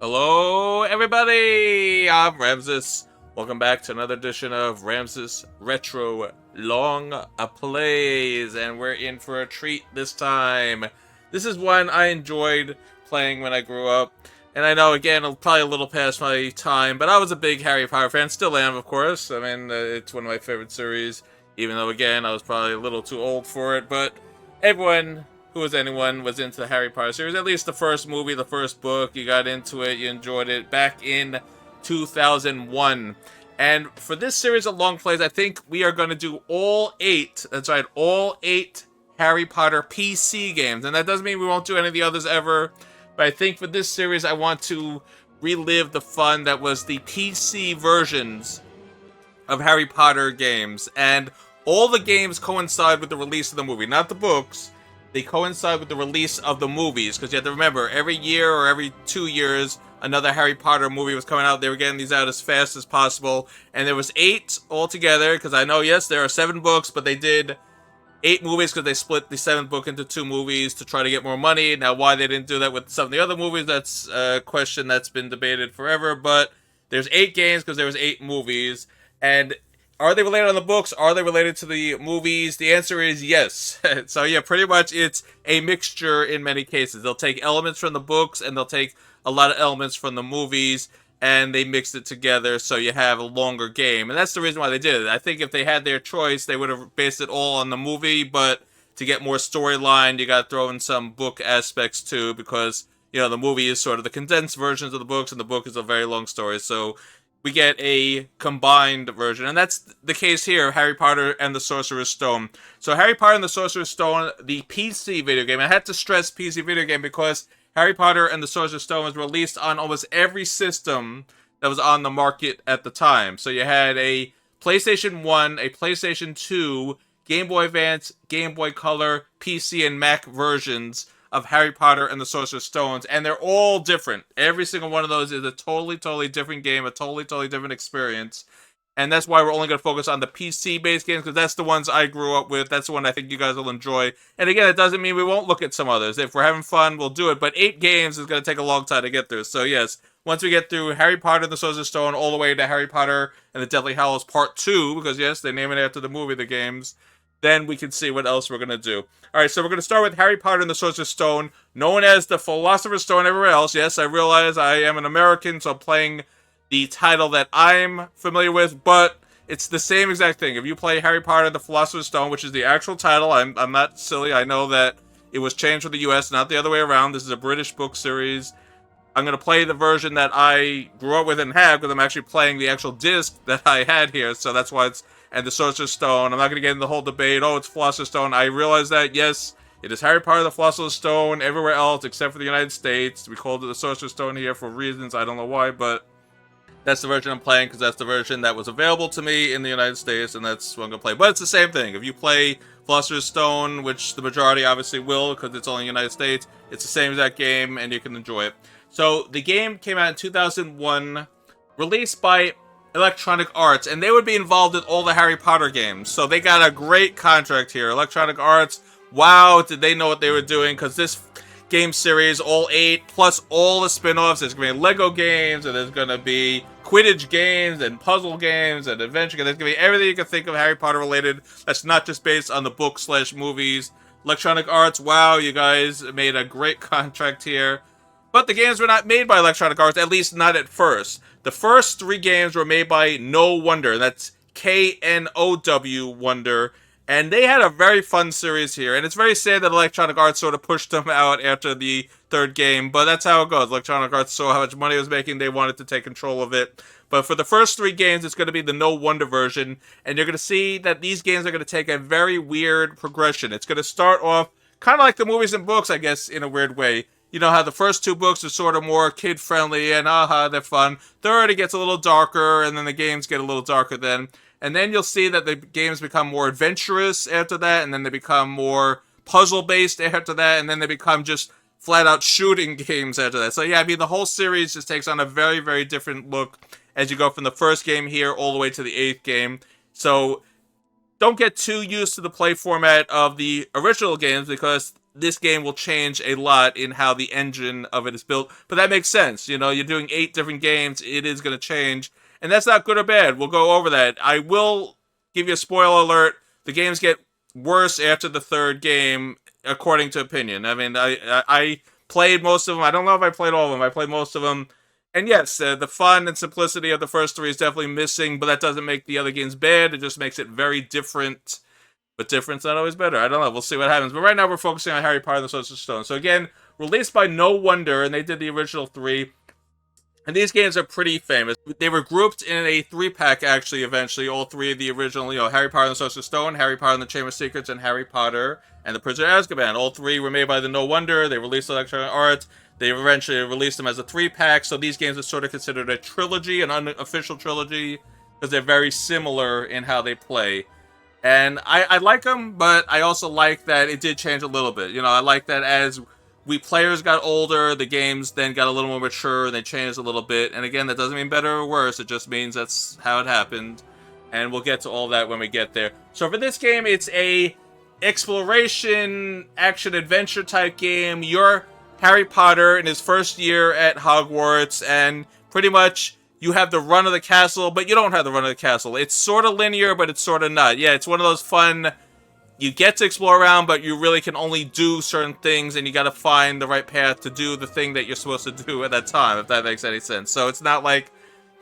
Hello, everybody! I'm Ramsis. Welcome back to another edition of Ramsis Retro Longplays, and we're in for a treat this time. This is one I enjoyed playing when I grew up, and I know, again, probably a little past my time, but I was a big Harry Potter fan. Still am, of course. I mean, it's one of my favorite series, even though, again, I was probably a little too old for it, but everyone who was anyone was into the Harry Potter series. At least the first movie, the first book, you got into it, you enjoyed it back in 2001. And for this series of long plays, I think we are going to do all 8, that's right, all 8 Harry Potter PC games. And that doesn't mean we won't do any of the others ever, but I think for this series I want to relive the fun that was the PC versions of Harry Potter games. And all the games coincide with the release of the movie, not the books. They coincide with the release of the movies, because you have to remember, every year or every 2 years, another Harry Potter movie was coming out. They were getting these out as fast as possible, and there was 8 altogether, because I know, yes, there are 7 books, but they did 8 movies because they split the 7th book into 2 movies to try to get more money. Now, why they didn't do that with some of the other movies, that's a question that's been debated forever, but there's 8 games because there was 8 movies, and are they related on the books? Are they related to the movies? The answer is yes. So yeah, pretty much it's a mixture in many cases. They'll take elements from the books and they'll take a lot of elements from the movies and they mixed it together so you have a longer game. And that's the reason why they did it. I think if they had their choice, they would have based it all on the movie, but to get more storyline, you got to throw in some book aspects too, because, you know, the movie is sort of the condensed versions of the books and the book is a very long story. So we get a combined version, and that's the case here, Harry Potter and the Sorcerer's Stone. So Harry Potter and the Sorcerer's Stone, the PC video game, I had to stress PC video game because Harry Potter and the Sorcerer's Stone was released on almost every system that was on the market at the time. So you had a PlayStation 1, a PlayStation 2, Game Boy Advance, Game Boy Color, PC, and Mac versions of Harry Potter and the Sorcerer's Stones, and they're all different. Every single one of those is a totally different game, a totally different experience, and that's why we're only going to focus on the PC-based games, because that's the ones I grew up with, that's the one I think you guys will enjoy, and again, it doesn't mean we won't look at some others. If we're having fun, we'll do it, but 8 games is going to take a long time to get through, so yes, once we get through Harry Potter and the Sorcerer's Stone, all the way to Harry Potter and the Deathly Hallows Part 2, because yes, they name it after the movie, the games, then we can see what else we're going to do. Alright, so we're going to start with Harry Potter and the Sorcerer's Stone, known as the Philosopher's Stone everywhere else. Yes, I realize I am an American, so I'm playing the title that I'm familiar with, but it's the same exact thing. If you play Harry Potter and the Philosopher's Stone, which is the actual title, I'm not silly, I know that it was changed for the US, not the other way around. This is a British book series. I'm going to play the version that I grew up with and have, because I'm actually playing the actual disc that I had here, so that's why it's and the Sorcerer's Stone. I'm not going to get into the whole debate, oh, it's Philosopher's Stone. I realize that, yes, it is Harry Potter, the Philosopher's Stone, everywhere else except for the United States. We called it the Sorcerer's Stone here for reasons, I don't know why, but that's the version I'm playing, because that's the version that was available to me in the United States, and that's what I'm going to play. But it's the same thing. If you play Philosopher's Stone, which the majority obviously will, because it's only in the United States, it's the same exact game, and you can enjoy it. So, the game came out in 2001, released by Electronic Arts, and they would be involved in all the Harry Potter games, so they got a great contract here. Electronic Arts, wow, did they know what they were doing, because this game series, all 8, plus all the spin-offs, there's going to be Lego games, and there's going to be Quidditch games, and puzzle games, and adventure games, there's going to be everything you can think of Harry Potter related, that's not just based on the book/movies. Electronic Arts, wow, you guys made a great contract here. But the games were not made by Electronic Arts, at least not at first. The first 3 games were made by KnowWonder, that's K-N-O-W Wonder, and they had a very fun series here, and it's very sad that Electronic Arts sort of pushed them out after the 3rd game, but that's how it goes. Electronic Arts saw how much money it was making, they wanted to take control of it. But for the first 3 games, it's going to be the KnowWonder version, and you're going to see that these games are going to take a very weird progression. It's going to start off kind of like the movies and books, I guess, in a weird way. You know how the first 2 books are sort of more kid-friendly and they're fun. Third, it gets a little darker, and then the games get a little darker then. And then you'll see that the games become more adventurous after that, and then they become more puzzle-based after that, and then they become just flat-out shooting games after that. So yeah, I mean, the whole series just takes on a very different look as you go from the first game here all the way to the 8th game. So don't get too used to the play format of the original games, because this game will change a lot in how the engine of it is built. But that makes sense. You know, you're doing 8 different games. It is going to change. And that's not good or bad. We'll go over that. I will give you a spoiler alert. The games get worse after the 3rd game, according to opinion. I mean, I played most of them. I don't know if I played all of them. I played most of them. And yes, the fun and simplicity of the first 3 is definitely missing, but that doesn't make the other games bad. It just makes it very different. But different's not always better. I don't know. We'll see what happens. But right now we're focusing on Harry Potter and the Sorcerer's Stone. So again, released by KnowWonder, and they did the original 3. And these games are pretty famous. They were grouped in a 3-pack, actually, eventually. All 3 of the original, Harry Potter and the Sorcerer's Stone, Harry Potter and the Chamber of Secrets, and Harry Potter and the Prisoner of Azkaban. All 3 were made by the KnowWonder. They released electronic art. They eventually released them as a 3-pack. So these games are sort of considered a trilogy, an unofficial trilogy, because they're very similar in how they play. And I like them, but I also like that it did change a little bit. I like that as we players got older, the games then got a little more mature, and they changed a little bit. And again, that doesn't mean better or worse, it just means that's how it happened. And we'll get to all that when we get there. So for this game, it's a exploration, action-adventure type game. You're Harry Potter in his first year at Hogwarts, and pretty much you have the run of the castle, but you don't have the run of the castle. It's sort of linear, but it's sort of not. Yeah, it's one of those fun, you get to explore around, but you really can only do certain things, and you gotta find the right path to do the thing that you're supposed to do at that time, if that makes any sense. So it's not like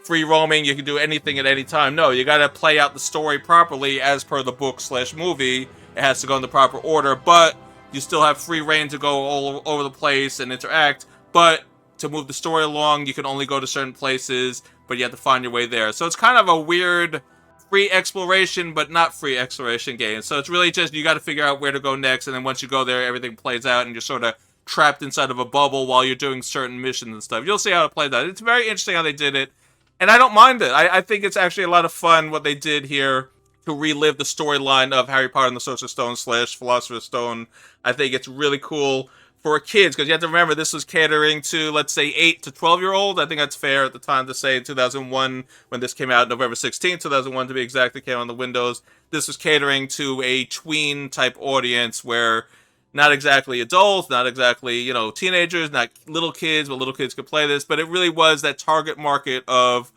free roaming, you can do anything at any time. No, you gotta play out the story properly as per the book/movie. It has to go in the proper order, but you still have free reign to go all over the place and interact, but to move the story along, you can only go to certain places, but you have to find your way there. So it's kind of a weird free exploration, but not free exploration game. So it's really just, you got to figure out where to go next, and then once you go there, everything plays out, and you're sort of trapped inside of a bubble while you're doing certain missions and stuff. You'll see how it plays out. It's very interesting how they did it, and I don't mind it. I think it's actually a lot of fun what they did here to relive the storyline of Harry Potter and the Sorcerer's Stone / Philosopher's Stone. I think it's really cool for kids, because you have to remember this was catering to, let's say, 8 to 12-year-old. I think that's fair at the time to say. In 2001, when this came out, November 16th, 2001 to be exact, it came on the Windows. This was catering to a tween-type audience where not exactly adults, not exactly, teenagers, not little kids, but little kids could play this. But it really was that target market of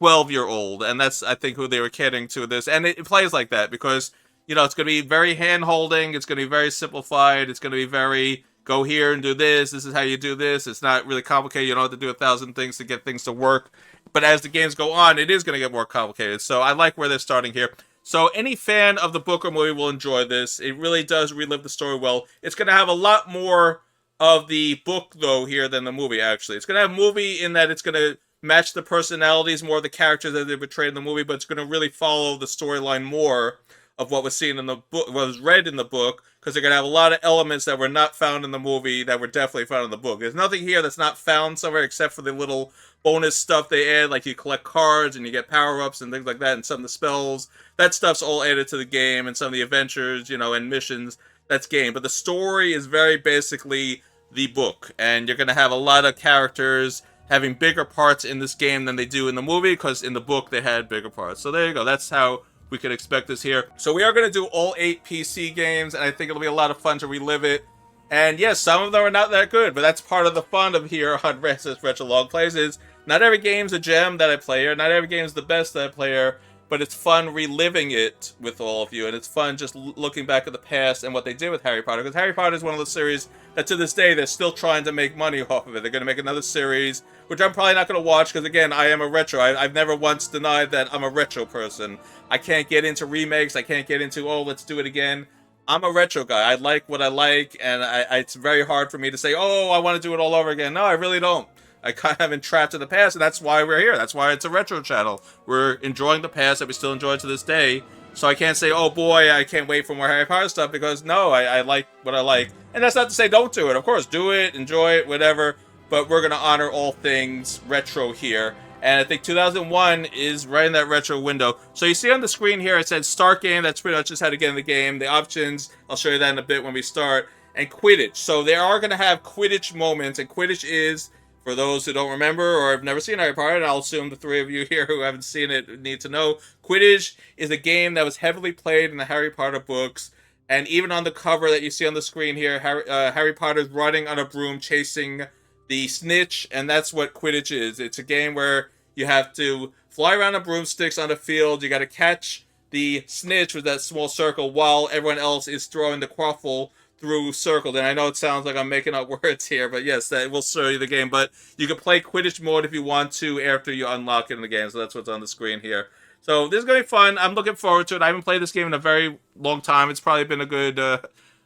12-year-old, and that's, I think, who they were catering to this. And it plays like that because it's going to be very hand-holding, it's going to be very simplified, it's going to be very, go here and do this is how you do this. It's not really complicated, you don't have to do 1,000 things to get things to work. But as the games go on, it is going to get more complicated. So I like where they're starting here. So any fan of the book or movie will enjoy this. It really does relive the story well. It's going to have a lot more of the book, though, here than the movie, actually. It's going to have movie in that it's going to match the personalities more of the characters that they portrayed in the movie, but it's going to really follow the storyline more of what was seen in the book, what was read in the book, because they're going to have a lot of elements that were not found in the movie that were definitely found in the book. There's nothing here that's not found somewhere except for the little bonus stuff they add, like you collect cards and you get power-ups and things like that, and some of the spells. That stuff's all added to the game, and some of the adventures, and missions, that's game. But the story is very basically the book, and you're going to have a lot of characters having bigger parts in this game than they do in the movie, because in the book they had bigger parts. So there you go. That's how we can expect this here. So we are going to do all 8 PC games, and I think it'll be a lot of fun to relive it. And yes, some of them are not that good, but that's part of the fun of here on Ramsis Retro Longplays, is not every game's a gem that I play here, not every game's the best that I play here, but it's fun reliving it with all of you, and it's fun just looking back at the past and what they did with Harry Potter, because Harry Potter is one of those series that to this day, they're still trying to make money off of it. They're going to make another series, which I'm probably not going to watch, because again, I am a retro. I've never once denied that I'm a retro person. I can't get into remakes, I can't get into, oh, let's do it again. I'm a retro guy. I like what I like, and it's very hard for me to say, oh, I want to do it all over again. No, I really don't. I kind of been trapped in the past, and that's why we're here. That's why it's a retro channel. We're enjoying the past that we still enjoy to this day. So I can't say, oh boy, I can't wait for more Harry Potter stuff, because no, I like what I like. And that's not to say don't do it. Of course, do it, enjoy it, whatever. But we're going to honor all things retro here. And I think 2001 is right in that retro window. So you see on the screen here, it says start game. That's pretty much just how to get in the game. The options, I'll show you that in a bit when we start. And Quidditch. So they are going to have Quidditch moments. And Quidditch is, for those who don't remember or have never seen Harry Potter, and I'll assume the 3 of you here who haven't seen it need to know, Quidditch is a game that was heavily played in the Harry Potter books. And even on the cover that you see on the screen here, Harry Potter's riding on a broom chasing the snitch, and that's what Quidditch is. It's a game where you have to fly around on broomsticks on a field. You got to catch the snitch with that small circle while everyone else is throwing the quaffle through circles. And I know it sounds like I'm making up words here, but yes, that will show you the game. But you can play Quidditch mode if you want to after you unlock it in the game. So that's what's on the screen here. So this is going to be fun. I'm looking forward to it. I haven't played this game in a very long time. It's probably been a good, I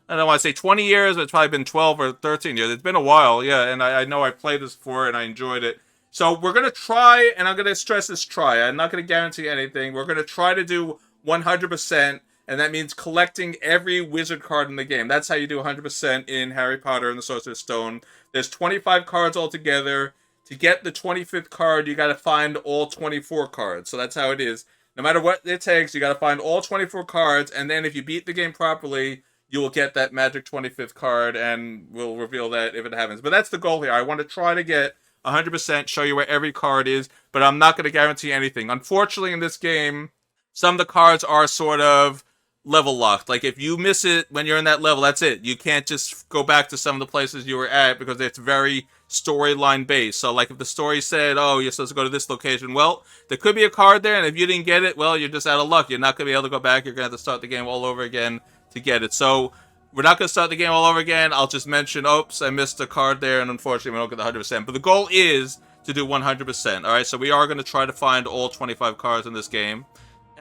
don't want to say 20 years, but it's probably been 12 or 13 years. It's been a while, yeah, and I know I played this before and I enjoyed it. So we're going to try, and I'm going to stress this try. I'm not going to guarantee anything. We're going to try to do 100%, and that means collecting every wizard card in the game. That's how you do 100% in Harry Potter and the Sorcerer's Stone. There's 25 cards altogether. To get the 25th card, you got to find all 24 cards. So that's how it is. No matter what it takes, you got to find all 24 cards, and then if you beat the game properly, you will get that magic 25th card, and we'll reveal that if it happens. But that's the goal here. I want to try to get 100%, show you where every card is, but I'm not going to guarantee anything. Unfortunately, in this game, some of the cards are sort of level locked. Like, if you miss it when you're in that level, that's it. You can't just go back to some of the places you were at because it's very storyline based. So, like, if the story said, oh, you're supposed to go to this location, well, there could be a card there, and if you didn't get it, well, you're just out of luck. You're not going to be able to go back. You're going to have to start the game all over again to get it. So, we're not going to start the game all over again. I'll just mention, oops, I missed a card there, and unfortunately, we don't get the 100%. But the goal is to do 100%. All right, so we are going to try to find all 25 cards in this game.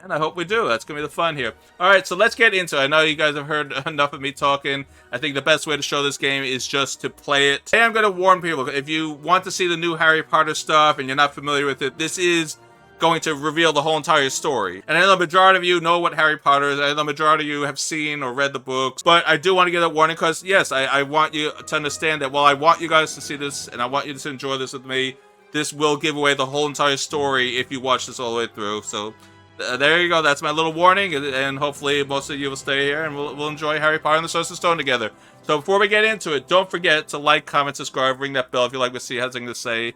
And I hope we do. That's going to be the fun here. All right, so let's get into it. I know you guys have heard enough of me talking. I think the best way to show this game is just to play it. Today I'm going to warn people, if you want to see the new Harry Potter stuff and you're not familiar with it, this is going to reveal the whole entire story. And I know the majority of you know what Harry Potter is. I know the majority of you have seen or read the books. But I do want to give that warning because, yes, I want you to understand that while I want you guys to see this and I want you to enjoy this with me, this will give away the whole entire story if you watch this all the way through. So there you go. That's my little warning, and hopefully most of you will stay here and we'll enjoy Harry Potter and the Sorcerer's Stone together. So before we get into it, don't forget to like, comment, subscribe, ring that bell if you like to see something to say.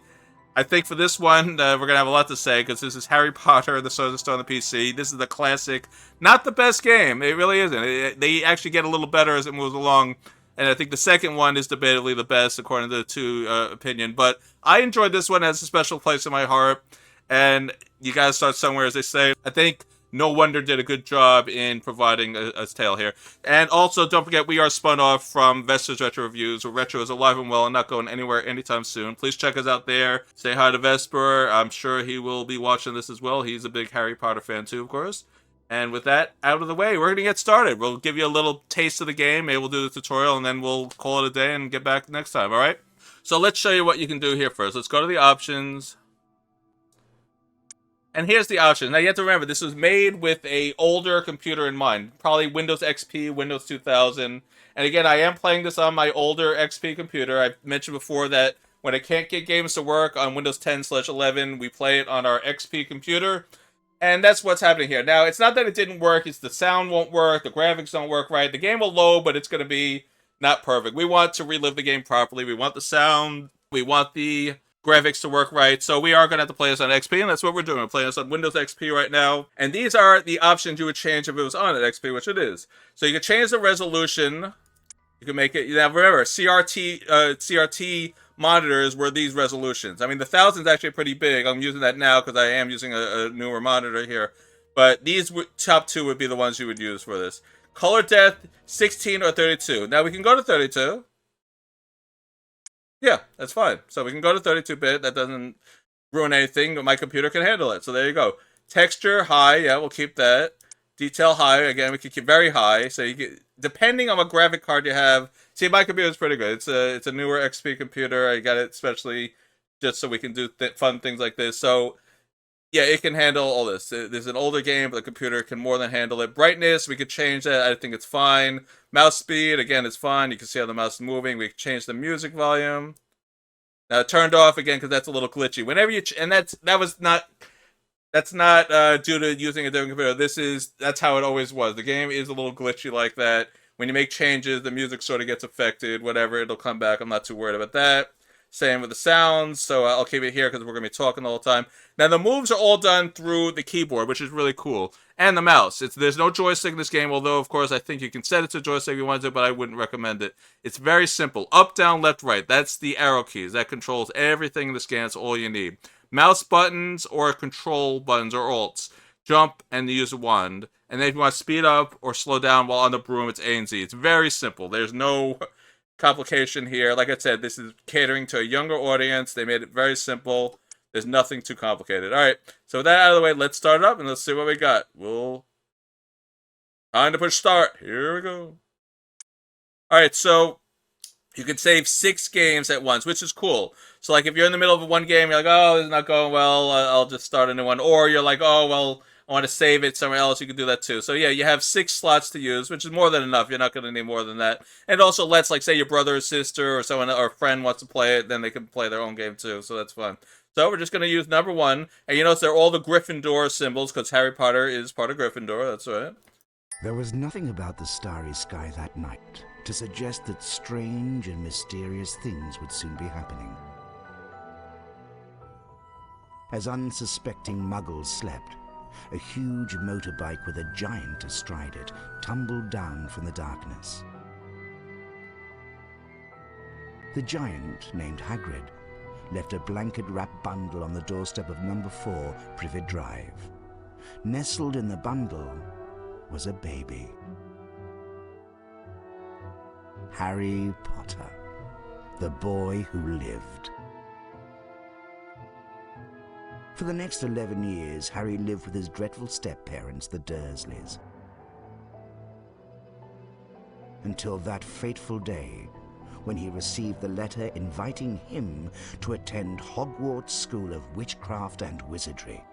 I think for this one, we're going to have a lot to say because this is Harry Potter and the Sorcerer's Stone on the PC. This is the classic. Not the best game. It really isn't. They actually get a little better as it moves along. And I think the second one is debatably the best according to the two opinion. But I enjoyed this one. It has a special place in my heart. And you gotta start somewhere, as they say. I think KnowWonder did a good job in providing a tale here. And also, don't forget, we are spun off from Vesper's Retro Reviews, where Retro is alive and well and not going anywhere anytime soon. Please check us out there. Say hi to Vesper. I'm sure he will be watching this as well. He's a big Harry Potter fan too, of course. And with that out of the way, we're going to get started. We'll give you a little taste of the game. Maybe we'll do the tutorial, and then we'll call it a day and get back next time, all right? So let's show you what you can do here first. Let's go to the options. And here's the option. Now, you have to remember, this was made with a older computer in mind. Probably Windows XP, Windows 2000. And again, I am playing this on my older XP computer. I've mentioned before that when I can't get games to work on Windows 10/11, we play it on our XP computer. And that's what's happening here. Now, it's not that it didn't work. It's the sound won't work. The graphics don't work right. The game will load, but it's going to be not perfect. We want to relive the game properly. We want the sound. We want the graphics to work right, so we are going to have to play this on XP, and that's what we're doing. We're playing this on Windows XP right now, and these are the options you would change if it was on an XP, which it is. So you can change the resolution. You can make it, now remember, CRT monitors were these resolutions. I mean, the 1000's actually pretty big. I'm using that now because I am using a newer monitor here, but these top two would be the ones you would use for this. Color depth, 16 or 32. Now we can go to 32. Yeah, that's fine. So we can go to 32-bit. That doesn't ruin anything, but my computer can handle it. So there you go. Texture, high. Yeah, we'll keep that. Detail, high. Again, we can keep very high. So you can, depending on what graphic card you have. See, my computer is pretty good. It's a newer XP computer. I got it especially just so we can do fun things like this. So yeah, it can handle all this. There's an older game, but the computer can more than handle it. Brightness, we could change that. I think it's fine. Mouse speed, again, it's fine. You can see how the mouse is moving. We can change the music volume. Now, turned off again because that's a little glitchy. Whenever you and that's not due to using a different computer. That's how it always was. The game is a little glitchy like that. When you make changes, the music sort of gets affected. Whatever, it'll come back. I'm not too worried about that. Same with the sounds, so I'll keep it here because we're going to be talking the whole time. Now, the moves are all done through the keyboard, which is really cool. and the mouse. There's no joystick in this game, although, of course, I think you can set it to joystick if you want to, but I wouldn't recommend it. It's very simple. Up, down, left, right. That's the arrow keys. That controls everything in this game. That's all you need. Mouse buttons or control buttons or alts. Jump and use a wand. And then if you want to speed up or slow down while on the broom, it's A and Z. It's very simple. There's no complication here. Like I said, this is catering to a younger audience. They made it very simple. There's nothing too complicated. All right, so with that out of the way, let's start it up and let's see what we got. Time to push start. Here we go. All right, so you can save 6 games at once, which is cool. So, like, if you're in the middle of one game, you're like, oh, this is not going well, I'll just start a new one. Or you're like, oh, well, I want to save it somewhere else, you can do that too. So, yeah, you have 6 slots to use, which is more than enough. You're not going to need more than that. And it also lets, like, say your brother or sister or someone or a friend wants to play it, then they can play their own game too, so that's fun. So we're just going to use number 1. And you notice they're all the Gryffindor symbols, because Harry Potter is part of Gryffindor, that's right. There was nothing about the starry sky that night to suggest that strange and mysterious things would soon be happening. As unsuspecting muggles slept, a huge motorbike with a giant astride it tumbled down from the darkness. The giant, named Hagrid, left a blanket-wrapped bundle on the doorstep of number 4 Privet Drive. Nestled in the bundle was a baby. Harry Potter, the boy who lived. For the next 11 years, Harry lived with his dreadful step-parents, the Dursleys. Until that fateful day, when he received the letter inviting him to attend Hogwarts School of Witchcraft and Wizardry.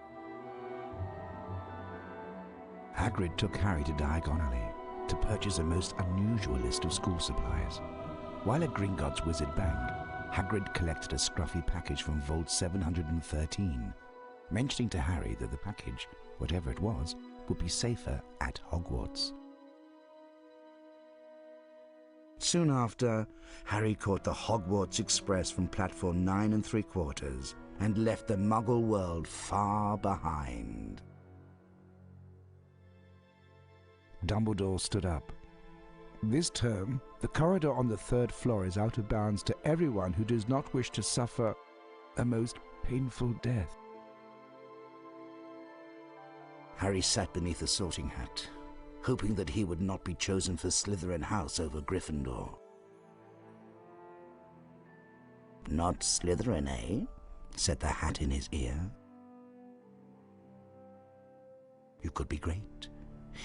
Hagrid took Harry to Diagon Alley to purchase a most unusual list of school supplies. While at Gringotts Wizard Bank, Hagrid collected a scruffy package from Vault 713, mentioning to Harry that the package, whatever it was, would be safer at Hogwarts. Soon after, Harry caught the Hogwarts Express from platform 9 3/4 and left the Muggle world far behind. Dumbledore stood up. This term, the corridor on the 3rd floor is out of bounds to everyone who does not wish to suffer a most painful death. Harry sat beneath a sorting hat, hoping that he would not be chosen for Slytherin House over Gryffindor. Not Slytherin, eh? Said the hat in his ear. You could be great.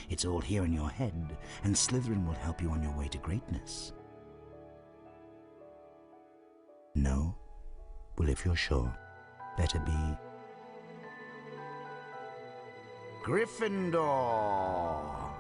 It's all here in your head, and Slytherin will help you on your way to greatness. No? Well, if you're sure, better be Gryffindor!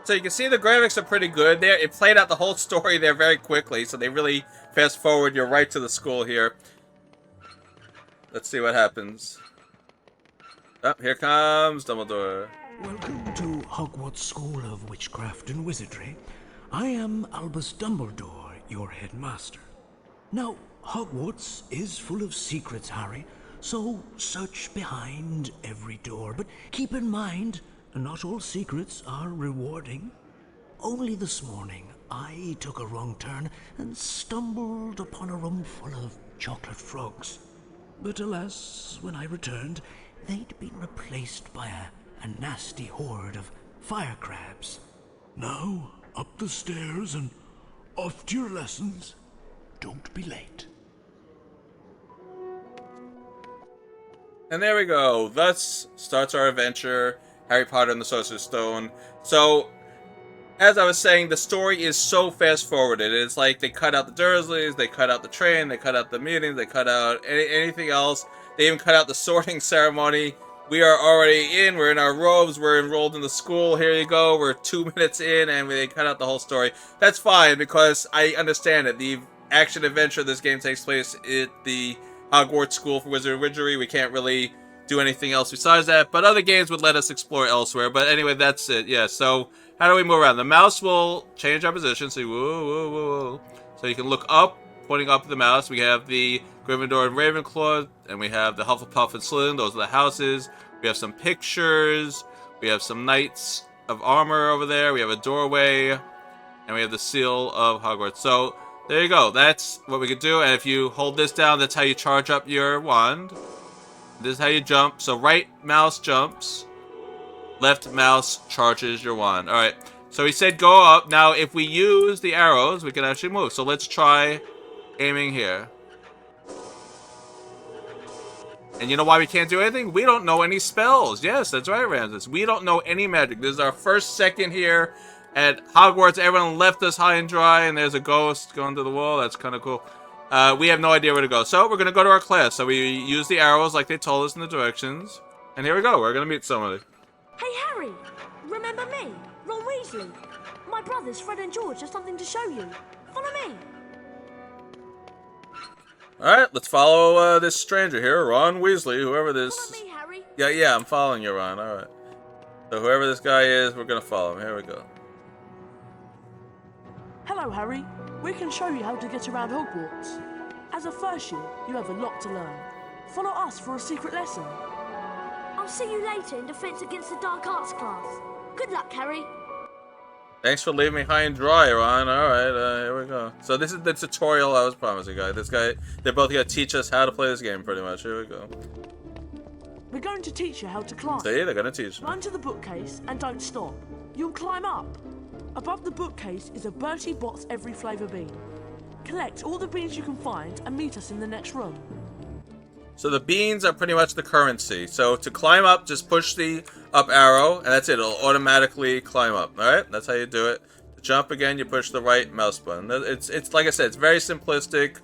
So you can see the graphics are pretty good there. It played out the whole story there very quickly, so they really fast forward. You're right to the school here. Let's see what happens. Oh, here comes Dumbledore. Welcome to Hogwarts School of Witchcraft and Wizardry. I am Albus Dumbledore, your headmaster. Now, Hogwarts is full of secrets, Harry, so search behind every door. But keep in mind, not all secrets are rewarding. Only this morning, I took a wrong turn and stumbled upon a room full of chocolate frogs. But alas, when I returned, they'd been replaced by a nasty horde of fire crabs. Now, up the stairs and off to your lessons. Don't be late. And there we go. Thus starts our adventure, Harry Potter and the Sorcerer's Stone. So, as I was saying, the story is so fast-forwarded. It's like they cut out the Dursleys, they cut out the train, they cut out the meetings, they cut out anything else. They even cut out the sorting ceremony. We are already in, we're in our robes, we're enrolled in the school, here you go, we're 2 minutes in, and they cut out the whole story. That's fine, because I understand it. The action-adventure of this game takes place at the Hogwarts School for Wizardry. We can't really do anything else besides that, but other games would let us explore elsewhere. But anyway, that's it. Yeah, so how do we move around? The mouse will change our position. See, whoa, whoa, whoa, whoa. So you can look up, pointing up the mouse. We have the Gryffindor and Ravenclaw, and we have the Hufflepuff and Slytherin. Those are the houses. We have some pictures. We have some knights of armor over there. We have a doorway, and we have the seal of Hogwarts. So there you go. That's what we could do. And if you hold this down, that's how you charge up your wand. This is how you jump. So right mouse jumps, left mouse charges your wand. All right. So he said go up. Now, if we use the arrows, we can actually move. So let's try aiming here. And you know why we can't do anything? We don't know any spells. Yes, that's right, Ramsis. We don't know any magic. This is our first second here at Hogwarts. Everyone left us high and dry, and there's a ghost going to the wall. That's kind of cool. We have no idea where to go. So we're going to go to our class. So we use the arrows like they told us in the directions. And here we go. We're going to meet somebody. Hey, Harry! Remember me? Ron Weasley. My brothers, Fred and George, have something to show you. Follow me. Alright, let's follow this stranger here, Ron Weasley, whoever this... Follow me, Harry. Yeah, I'm following you, Ron. Alright. So whoever this guy is, we're going to follow him. Here we go. Hello, Harry. We can show you how to get around Hogwarts. As a first year, you have a lot to learn. Follow us for a secret lesson. I'll see you later in Defense Against the Dark Arts class. Good luck, Harry. Thanks for leaving me high and dry, Ron. Alright, here we go. So this is the tutorial I was promising, guys. This guy, they're both going to teach us how to play this game, pretty much. Here we go. We're going to teach you how to climb. See, they're going to teach me. Run to the bookcase and don't stop. You'll climb up. Above the bookcase is a Bertie Bott's Every Flavour bean. Collect all the beans you can find and meet us in the next room. So the beans are pretty much the currency. So to climb up, just push the up arrow, and that's it. It'll automatically climb up. All right, that's how you do it. To jump again, you push the right mouse button. It's like I said, it's very simplistic.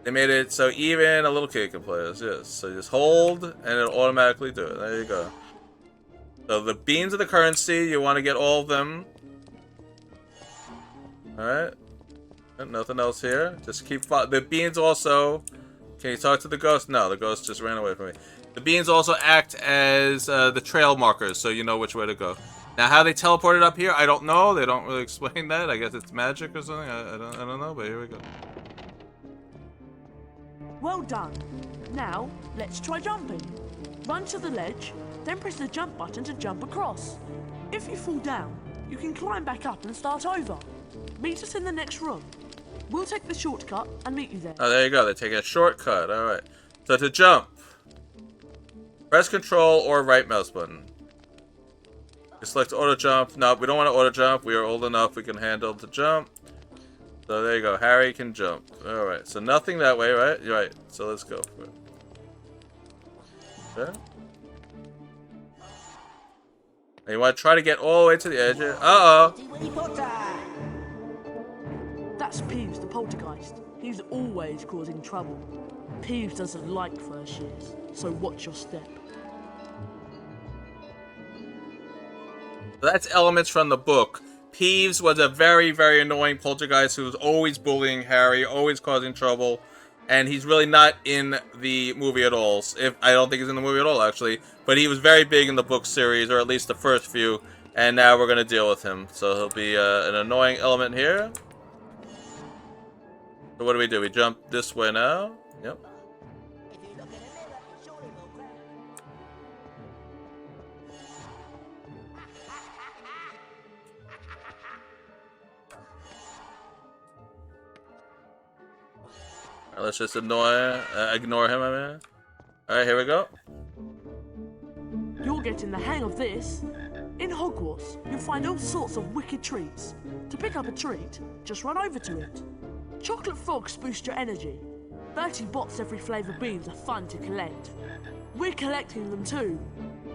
They made it so even a little kid can play this. Yes. So just hold, and it'll automatically do it. There you go. So the beans are the currency. You want to get all of them. All right. Nothing else here. Just keep the beans also. Can you talk to the ghost? No, the ghost just ran away from me. The beans also act as the trail markers, so you know which way to go. Now, how they teleported up here, I don't know. They don't really explain that. I guess it's magic or something. I don't know, but here we go. Well done. Now, let's try jumping. Run to the ledge, then press the jump button to jump across. If you fall down, you can climb back up and start over. Meet us in the next room. We'll take the shortcut and meet you there. Oh, there you go. They're taking a shortcut. All right. So to jump, press Control or right mouse button. You select auto jump. No, we don't want to auto jump. We are old enough. We can handle the jump. So there you go. Harry can jump. All right. So nothing that way, right? You're right. So let's go for it. Okay. And you want to try to get all the way to the edge here. Uh-oh. That's Peeves, the poltergeist. He's always causing trouble. Peeves doesn't like first years, so watch your step. That's elements from the book. Peeves was a very, very annoying poltergeist who was always bullying Harry, always causing trouble, and he's really not in the movie at all. I don't think he's in the movie at all, actually, but he was very big in the book series, or at least the first few, and now we're going to deal with him. So he'll be an annoying element here. So what do? We jump this way now. Yep. Alright, let's just ignore him, I mean. Alright, here we go. You're getting the hang of this. In Hogwarts, you'll find all sorts of wicked treats. To pick up a treat, just run over to it. Chocolate frogs boost your energy. Bertie Bott's Every Flavour beans are fun to collect. We're collecting them too.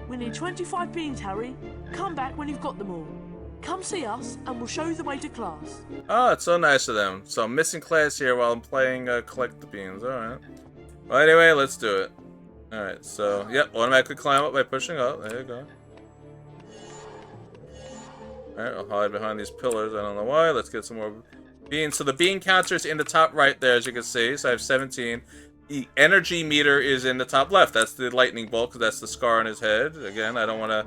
We need 25 beans, Harry. Come back when you've got them all. Come see us, and we'll show you the way to class. Oh, it's so nice of them. So I'm missing class here while I'm playing Collect the Beans. Alright. Well, anyway, let's do it. Alright, so, yep, automatically climb up by pushing up. There you go. Alright, I'll hide behind these pillars. I don't know why. Let's get some more beans. So the bean counter's in the top right there, as you can see. So I have 17. The energy meter is in the top left. That's the lightning bolt, because that's the scar on his head. Again, I don't want to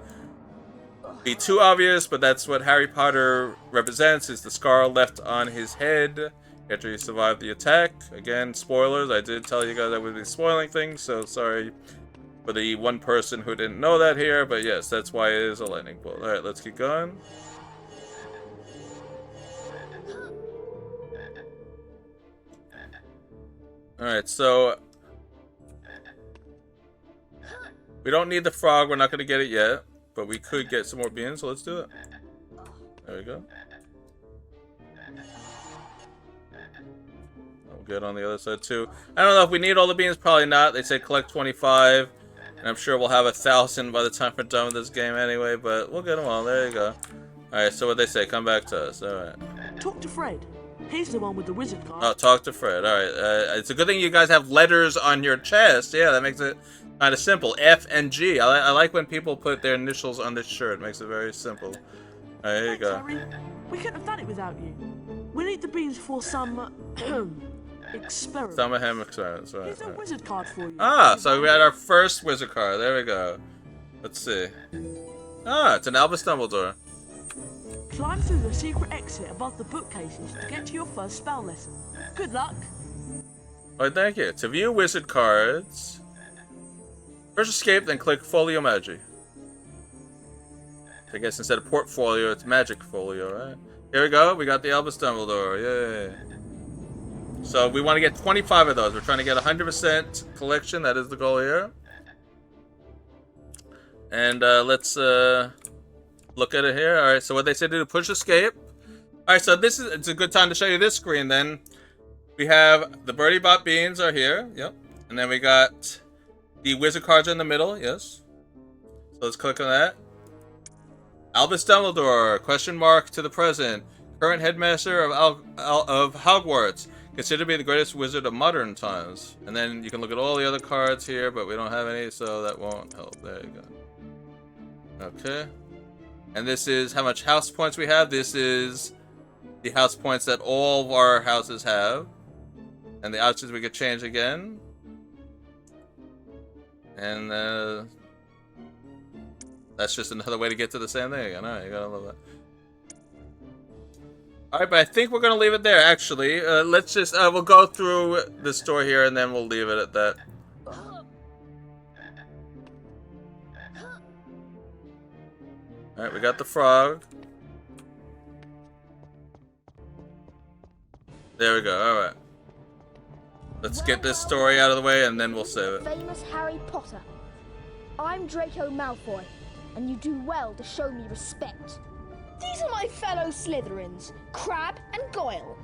be too obvious, but that's what Harry Potter represents, is the scar left on his head. After you survive the attack. Again, spoilers. I did tell you guys I would be spoiling things, so sorry for the one person who didn't know that here, but yes, that's why it is a lightning bolt. Alright, let's keep going. Alright, so we don't need the frog, we're not going to get it yet, but we could get some more beans, so let's do it. There we go. We'll get on the other side too. I don't know if we need all the beans, probably not. They say collect 25, and I'm sure we'll have 1,000 by the time we're done with this game anyway, but we'll get them all. There you go. Alright, so what they say, come back to us. Alright. Talk to Fred. He's the one with the wizard card. Oh, talk to Fred. Alright. It's a good thing you guys have letters on your chest. Yeah, that makes it kind of simple. F and G. I like when people put their initials on this shirt. It makes it very simple. Alright, there you go. Harry, we couldn't have done it without you. We need the beans for some experiment. Some of him experiments, right. Here's a wizard card for you. Ah, so we had our first wizard card. There we go. Let's see. Ah, it's an Albus Dumbledore. Climb through the secret exit above the bookcases to get to your first spell lesson. Good luck. Oh, thank you. To view wizard cards, first escape, then click Folio Magi. I guess instead of portfolio, it's magic folio, right? Here we go. We got the Albus Dumbledore. Yay. So we want to get 25 of those. We're trying to get 100% collection. That is the goal here. And let's look at it here. All right. So what they say to do, push escape. All right. So it's a good time to show you this screen. Then we have the Birdie Bot beans are here. Yep. And then we got the wizard cards in the middle. Yes. So let's click on that. Albus Dumbledore, question mark to the present, current headmaster of Hogwarts, considered to be the greatest wizard of modern times. And then you can look at all the other cards here, but we don't have any, so that won't help. There you go. Okay. And this is how much house points we have. This is the house points that all of our houses have. And the options we could change again. And that's just another way to get to the same thing again. Alright, you gotta love that. Alright, but I think we're gonna leave it there, actually. Let's just, we'll go through the store here and then we'll leave it at that. Alright, we got the frog. There we go, alright. Let's get this story out of the way and then we'll save it. Famous Harry Potter. I'm Draco Malfoy, and you do well to show me respect. These are my fellow Slytherins, Crabbe and Goyle.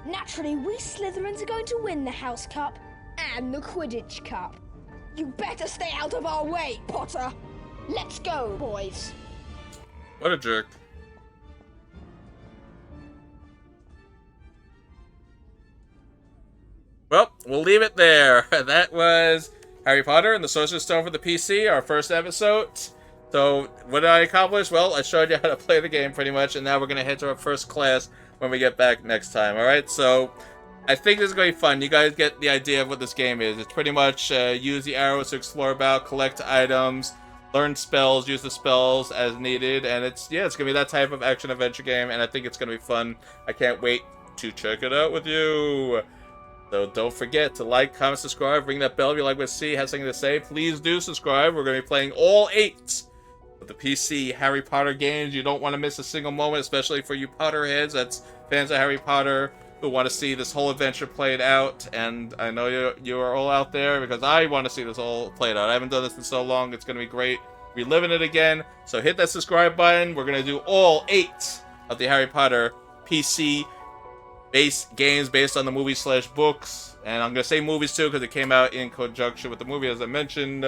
Naturally, we Slytherins are going to win the House Cup and the Quidditch Cup. You better stay out of our way, Potter. Let's go, boys. What a jerk. Well, we'll leave it there. That was Harry Potter and the Sorcerer's Stone for the PC, our first episode. So, what did I accomplish? Well, I showed you how to play the game pretty much, and now we're going to head to our first class when we get back next time, alright? So, I think this is going to be fun. You guys get the idea of what this game is. It's pretty much use the arrows to explore about, collect items, learn spells, use the spells as needed, and it's going to be that type of action-adventure game, and I think it's going to be fun. I can't wait to check it out with you. So don't forget to like, comment, subscribe, ring that bell if you like what you see, has something to say. Please do subscribe. We're going to be playing all 8 of the PC Harry Potter games. You don't want to miss a single moment, especially for you Potterheads. That's fans of Harry Potter who want to see this whole adventure played out. And I know you are all out there because I want to see this all played out. I haven't done this in so long. It's going to be great reliving it again. So hit that subscribe button. We're going to do all 8 of the Harry Potter PC games based on the movies/books, and I'm gonna say movies too because it came out in conjunction with the movie, as I mentioned.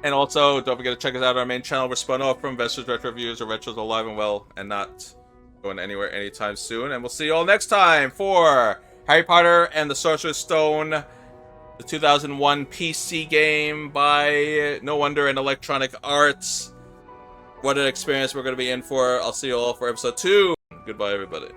And also, don't forget to check us out on our main channel. We're spun off from Investors Retro Reviews, or Retro's alive and well, and not going anywhere anytime soon. And we'll see you all next time for Harry Potter and the Sorcerer's Stone, the 2001 PC game by KnowWonder and Electronic Arts. What an experience we're going to be in for. I'll see you all for episode 2. Goodbye, everybody.